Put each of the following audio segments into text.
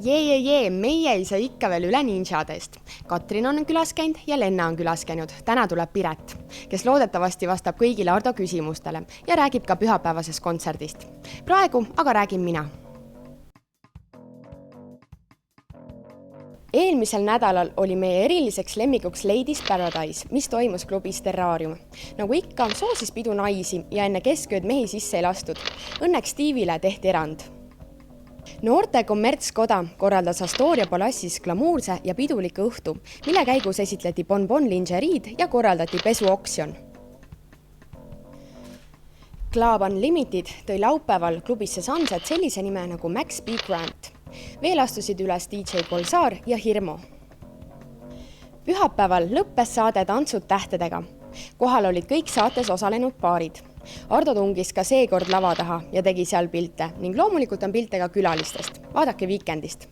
Jee, meie ei saa ikka veel üle ninjadest. Katrin on külas käinud ja Lenna on külas käinud. Täna tuleb Piret, kes loodetavasti vastab kõigile Ardo küsimustele ja räägib ka pühapäevasest kontserdist. Praegu aga räägin mina. Eelmisel nädalal oli meie eriliseks lemmikuks Ladies Paradise, mis toimus klubis Terrarium. Nagu ikka, soosis pidu naisi ja enne keskööd mehi sisse ei lastud. Õnneks Steve'ile tehti erand. Noorte kommertskoda korraldas Astoria Palassis glamuurse ja piduliku õhtu, mille käigus esitleti bonbon lingeriid ja korraldati pesuoksjon. Club Unlimited tõi laupäeval klubisse Sunset sellise nime nagu Max B. Grant. Veel astusid üles DJ Kolsaar ja Hirmo. Pühapäeval lõppes saade Tantsud tähtedega. Kohal olid kõik saates osalenud paarid. Ardo tungis ka seekord lava taha ja tegi seal pilte ning loomulikult on pilte ka külalistest. Vaadake Weekendist.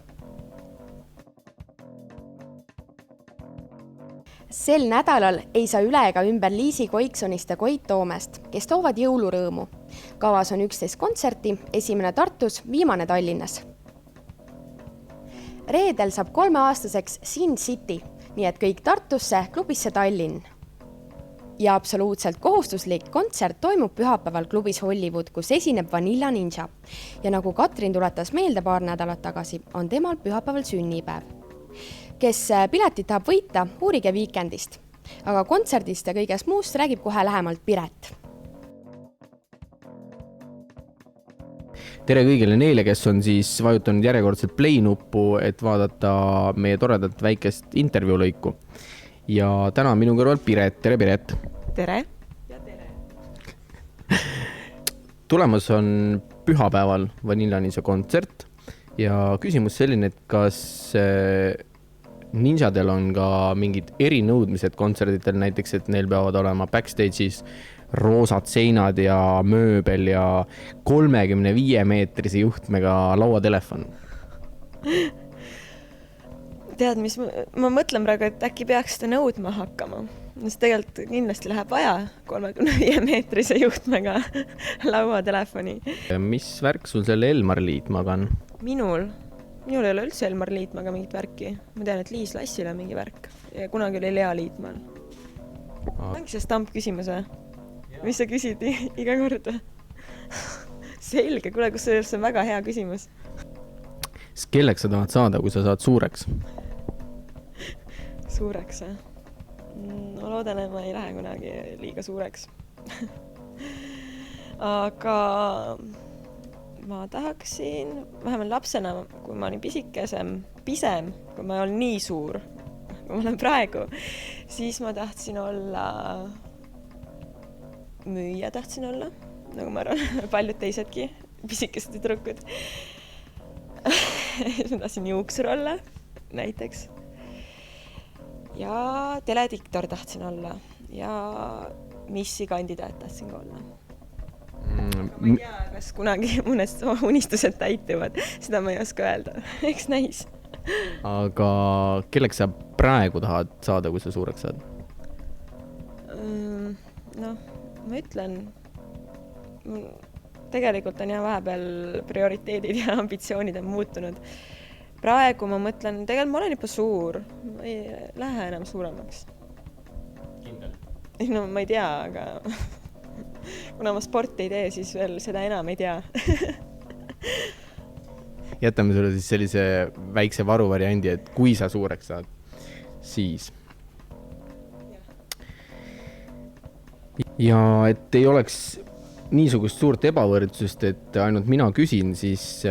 Sel nädalal ei saa üle ega ümber Liisi Koiksonist ja Koit Toomest, kes toovad jõulurõõmu. Kavas on 11 kontserti, esimene Tartus, viimane Tallinnas. Reedel saab 3-aastaseks Sin City, nii et kõik Tartusse, klubisse Tallinn. Ja absoluutselt kohustuslik kontsert toimub pühapäeval klubis Hollywood, kus esineb Vanilla Ninja. Ja nagu Katrin tuletas meelde paar nädalat tagasi, on temal pühapäeval sünnipäev. Kes piletit tahab võita, uurige Weekendist. Aga kontserdist ja kõigest muust räägib kohe lähemalt Piret. Tere kõigile neile, kes on siis vajutanud järjekordselt play-nuppu, et vaadata meie toredat väikest intervjuulõiku. Ja täna minu kõrval Piret. Tere, Piret! Tere! Ja tere! Tulemas on pühapäeval Vanilla Ninja kontsert ja küsimus selline, et kas ninjadel on ka mingid erinõudmised kontserditel, näiteks, et neil peavad olema backstage'is roosad seinad ja mööbel ja 35-meetrise juhtmega lauatelefon. Tead, mis ma mõtlen praegu, et äkki peaks seda nõudma hakkama. Sest tegelikult kindlasti läheb vaja 35-meetrise juhtmega lauatelefoni. Mis värk sul selle Elmar Liitmaga on? Minul ei ole üldse Elmar Liitmaga mingit värki. Ma tean, et Liis Lassil on mingi värk. Ja kunagi oli Lea Liitmaal. Ongi see stamp küsimus või? Mis sa küsid iga kord? Selge, kuule, kus see on väga hea küsimus. Kelleks sa tahad saada, kui sa saad suureks? Suureks, jah? Ma loodan, et ma ei lähe kunagi liiga suureks. Aga ma tahaksin, vähemalt lapsena, kui ma olin pisem, kui ma olen nii suur, kui ma olen praegu, siis ma tahtsin olla müüja, nagu ma arvan, paljud teisedki, pisikesed tüdrukud. Ma tahtsin juuksur olla, näiteks. Ja telediktor tahtsin olla. Ja missi kandidaat tahtsin ka olla. Ma ei tea, kas kunagi mõnest unistused täituvad. Seda ma ei oska öelda. Eks näis. Aga kelleks sa praegu tahad saada, kui sa suureks saad? No, ma ütlen... Tegelikult on vahepeal prioriteedid ja ambitsioonid on muutunud. Praegu ma mõtlen, tegelikult ma olen juba suur. Ma ei lähe enam suuremaks. Kindel? No ma ei tea, aga kuna ma sporti ei tee, siis veel seda enam ei tea. Jätame sulle siis sellise väikse varuvariandi, et kui sa suureks saad, siis. Ja et ei oleks niisugust suurt ebavõrdsust, et ainult mina küsin, siis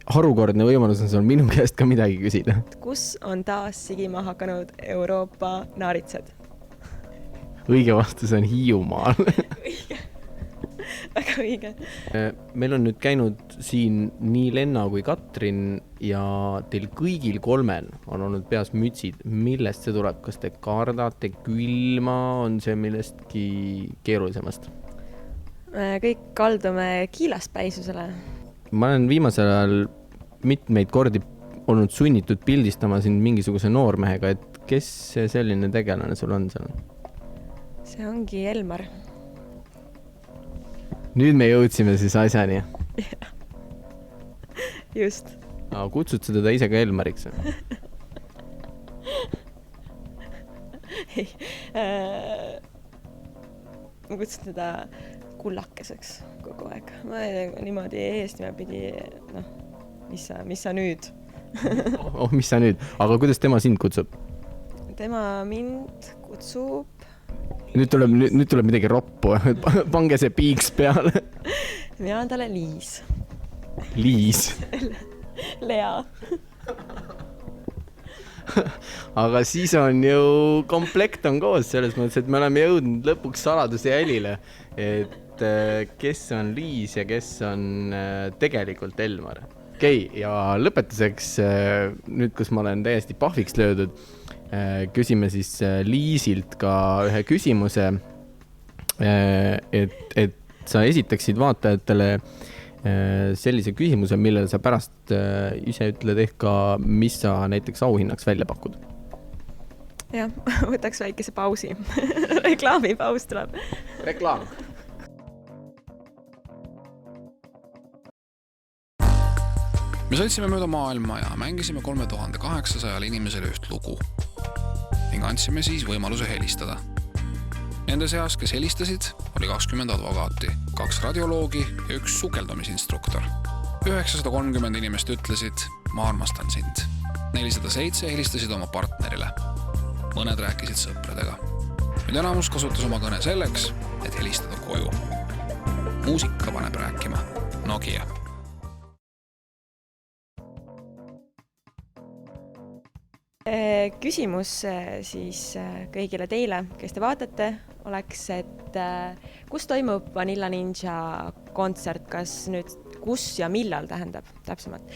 harukordne võimalus on sul minu käest ka midagi küsida. Kus on taas sigima hakanud Euroopa naaritsed? Õige vastus on Hiiumaal. Õige. Väga õige. Meil on nüüd käinud siin nii Lenna kui Katrin ja teil kõigil 3 on olnud peas mütsid. Millest see tuleb? Kas te kardate külma? On see millestki keerulisemast? Kõik kaldume kiilaspäisusele. Ma olen viimasel ajal mitmeid kordi olnud sunnitud pildistama siin mingisuguse noormehega, et kes see selline tegelane sul on seal? See ongi Elmar. Nüüd me jõudsime siis asjani. Just. kutsud sa teda ise ka Elmariks? Ei, ma kutsun teda kullakeseks kogu aeg. Ma niimoodi eestime pidi, mis sa nüüd? Mis sa nüüd? Aga kuidas tema sind kutsub? Tema mind kutsub... Nüüd tuleb midagi roppu. Pange see piiks peale. Mina olen talle Liis. Liis? Lea. Aga siis on ju komplekt on koos selles mõttes, et me oleme jõudnud lõpuks saladuse jälile, et kes on Liis ja kes on tegelikult Elmar. Okei, ja lõpetuseks nüüd, kus ma olen täiesti pahviks löödud, küsime siis Liisilt ka ühe küsimuse, et sa esitaksid vaatajatele sellise küsimuse, millele sa pärast ise ütled ehk ka, mis sa näiteks auhinnaks välja pakud. Jah, võtaks väikese pausi. Reklaamipaus tuleb. Reklaam. Me sõitsime mööda maailma ja mängisime 3800 inimesele üht lugu ning andsime siis võimaluse helistada. Nende seas, kes helistasid, oli 20 advokaati, 2 radioloogi ja 1 sukeldumisinstruktor. 930 inimest ütlesid, ma armastan sind. 407 helistasid oma partnerile. Mõned rääkisid sõpradega. Nüüd enamus kasutas oma kõne selleks, et helistada koju. Muusika paneb rääkima. Nokia. Küsimus siis kõigile teile, kes te vaatate, oleks, et kus toimub Vanilla Ninja kontsert, kus ja millal tähendab täpsemalt.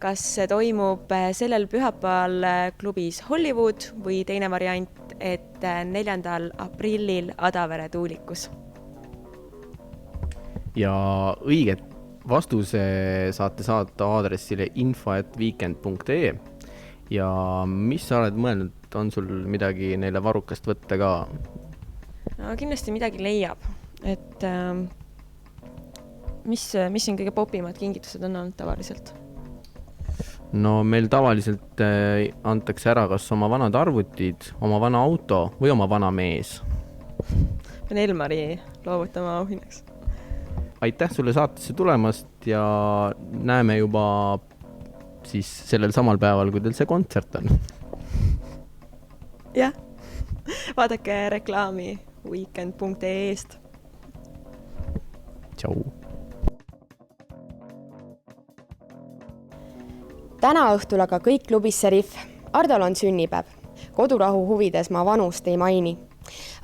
Kas see toimub sellel pühapäeval klubis Hollywood või teine variant, et 4. aprillil Adavere tuulikus? Ja õiget vastuse saate saata aadressile info@weekend.ee. Ja mis sa oled mõelnud, on sul midagi neile varrukast võtta ka? No, kindlasti midagi leiab, et mis on kõige popimad kingitused on olnud tavaliselt? No meil tavaliselt antakse ära kas oma vanad arvutid, oma vana auto või oma vana mees. Pean Elmari loovutama auhinnaks. Aitäh sulle saatesse tulemast ja näeme juba siis sellel samal päeval, kui teil see kontsert on. Jah, vaadake reklaami weekend.ee-st. Tšau. Täna õhtul aga kõik klubis Serif. Ardal on sünnipäev. Kodurahu huvides ma vanust ei maini.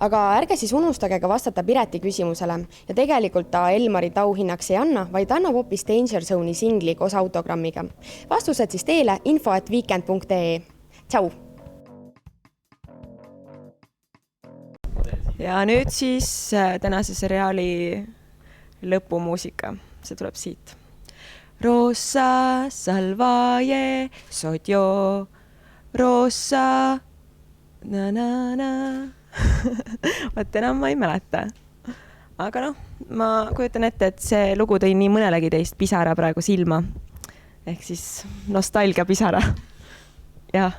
Aga ärge siis unustage ka vastata Pireti küsimusele ja tegelikult ta Elmarit auhinnaks ei anna, vaid annab hoopis Danger Zone'i singli koos autogrammiga. Vastused siis teile info@weekend.ee. Tšau! Ja nüüd siis tänase seriaali lõpumuusika. See tuleb siit. Rosa salvaje sodjo, rosa na-na-na. Vaat enam ma ei mäleta. Aga ma kujutan ette, et see lugu tõi nii mõnelegi teist pisara praegu silma. Ehk siis nostalgia pisara. Jah.